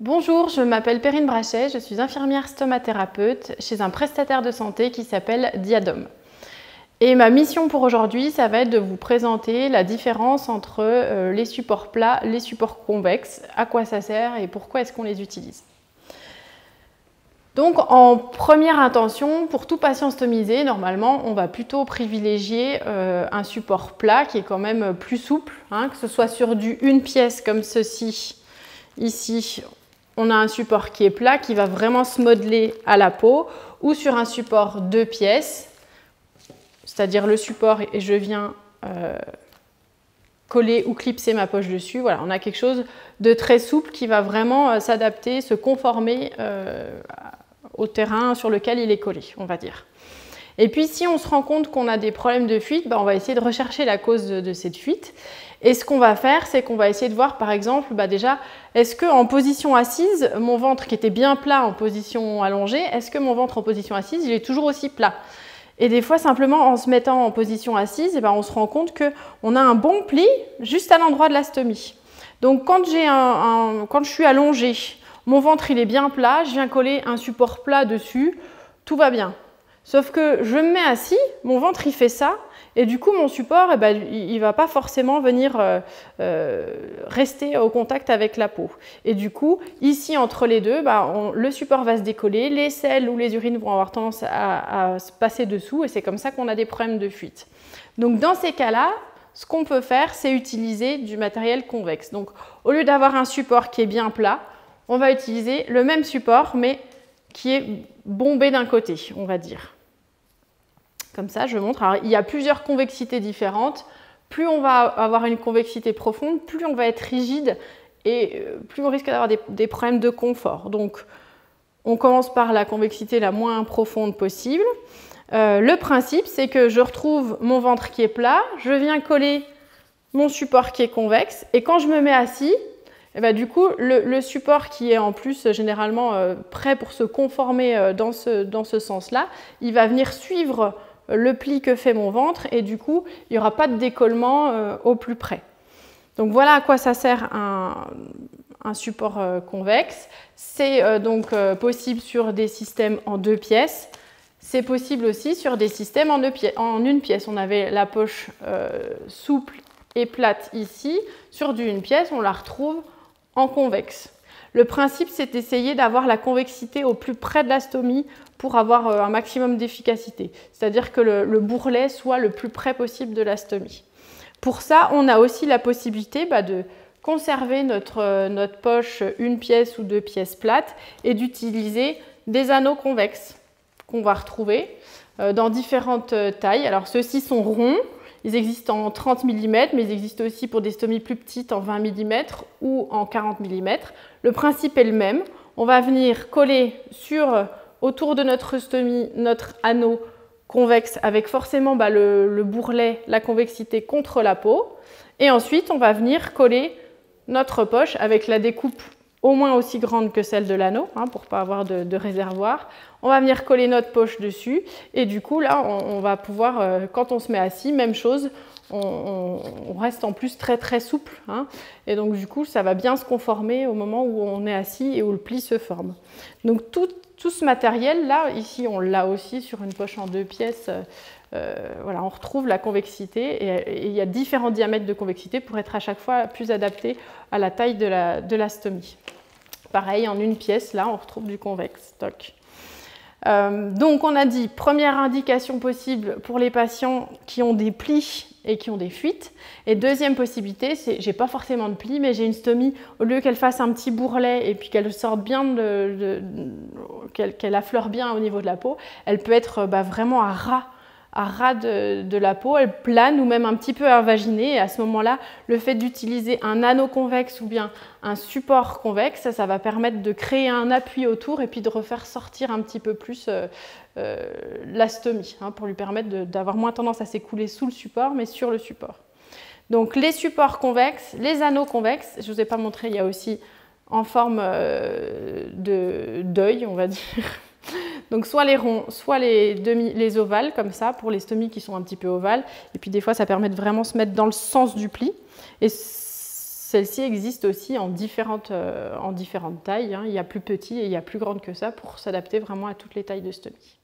Bonjour, je m'appelle Perrine Brachet, je suis infirmière stomathérapeute chez un prestataire de santé qui s'appelle Diadome. Et ma mission pour aujourd'hui, ça va être de vous présenter la différence entre les supports plats, les supports convexes, à quoi ça sert et pourquoi est-ce qu'on les utilise. Donc en première intention, pour tout patient stomisé, normalement, on va plutôt privilégier un support plat qui est quand même plus souple, que ce soit sur du une pièce comme ceci, ici. On a un support qui est plat, qui va vraiment se modeler à la peau, ou sur un support 2 pièces, c'est-à-dire le support et je viens coller ou clipser ma poche dessus. Voilà, on a quelque chose de très souple qui va vraiment s'adapter, se conformer au terrain sur lequel il est collé, on va dire. Et puis si on se rend compte qu'on a des problèmes de fuite, on va essayer de rechercher la cause de cette fuite. Et ce qu'on va faire, c'est qu'on va essayer de voir par exemple, déjà, est-ce qu'en position assise, mon ventre qui était bien plat en position allongée, est-ce que mon ventre en position assise, il est toujours aussi plat? Et des fois, simplement en se mettant en position assise, on se rend compte qu'on a un bon pli juste à l'endroit de la stomie. Donc quand je suis allongée, mon ventre il est bien plat, je viens coller un support plat dessus, tout va bien. Sauf que je me mets assis, mon ventre il fait ça, et du coup mon support il ne va pas forcément venir rester au contact avec la peau. Et du coup, ici entre les deux, le support va se décoller, les selles ou les urines vont avoir tendance à se passer dessous, et c'est comme ça qu'on a des problèmes de fuite. Donc dans ces cas-là, ce qu'on peut faire, c'est utiliser du matériel convexe. Donc au lieu d'avoir un support qui est bien plat, on va utiliser le même support, mais qui est bombé d'un côté, on va dire. Comme ça, je montre. Alors, il y a plusieurs convexités différentes. Plus on va avoir une convexité profonde, plus on va être rigide et plus on risque d'avoir des problèmes de confort. Donc, on commence par la convexité la moins profonde possible. Le principe, c'est que je retrouve mon ventre qui est plat, je viens coller mon support qui est convexe, et quand je me mets assis, du coup, le support qui est en plus généralement prêt pour se conformer dans ce sens-là, il va venir suivre le pli que fait mon ventre et du coup, il n'y aura pas de décollement au plus près. Donc voilà à quoi ça sert un support convexe. C'est donc possible sur des systèmes en 2 pièces. C'est possible aussi sur des systèmes en une pièce. On avait la poche souple et plate ici. Sur du 1 pièce, on la retrouve en convexe. Le principe, c'est d'essayer d'avoir la convexité au plus près de la stomie pour avoir un maximum d'efficacité. C'est-à-dire que le bourrelet soit le plus près possible de la stomie. Pour ça, on a aussi la possibilité de conserver notre poche 1 pièce ou 2 pièces plates et d'utiliser des anneaux convexes qu'on va retrouver dans différentes tailles. Alors ceux-ci sont ronds. Ils existent en 30 mm, mais ils existent aussi pour des stomies plus petites en 20 mm ou en 40 mm. Le principe est le même. On va venir coller autour de notre stomie notre anneau convexe avec forcément le bourrelet, la convexité contre la peau. Et ensuite, on va venir coller notre poche avec la découpe au moins aussi grande que celle de l'anneau, pour ne pas avoir de réservoir. On va venir coller notre poche dessus et du coup là on va pouvoir, quand on se met assis, même chose, on reste en plus très très souple, et donc du coup ça va bien se conformer au moment où on est assis et où le pli se forme. Donc tout ce matériel là, ici on l'a aussi sur une poche en 2 pièces, voilà, on retrouve la convexité et il y a différents diamètres de convexité pour être à chaque fois plus adapté à la taille de la stomie. Pareil, en 1 pièce, là on retrouve du convexe. Donc on a dit, première indication possible pour les patients qui ont des plis et qui ont des fuites. Et deuxième possibilité, c'est j'ai pas forcément de plis, mais j'ai une stomie, au lieu qu'elle fasse un petit bourrelet et puis qu'elle sorte bien, qu'elle affleure bien au niveau de la peau, elle peut être vraiment à ras de la peau, elle plane ou même un petit peu invaginée. Et à ce moment-là, le fait d'utiliser un anneau convexe ou bien un support convexe, ça va permettre de créer un appui autour et puis de refaire sortir un petit peu plus la stomie, pour lui permettre d'avoir moins tendance à s'écouler sous le support, mais sur le support. Donc les supports convexes, les anneaux convexes, je ne vous ai pas montré, il y a aussi en forme d'œil, on va dire. Donc soit les ronds, soit les ovales, comme ça, pour les stomies qui sont un petit peu ovales. Et puis des fois, ça permet de vraiment se mettre dans le sens du pli. Et Celle-ci existe aussi en différentes tailles, hein. Il y a plus petit et il y a plus grande que ça pour s'adapter vraiment à toutes les tailles de stomie.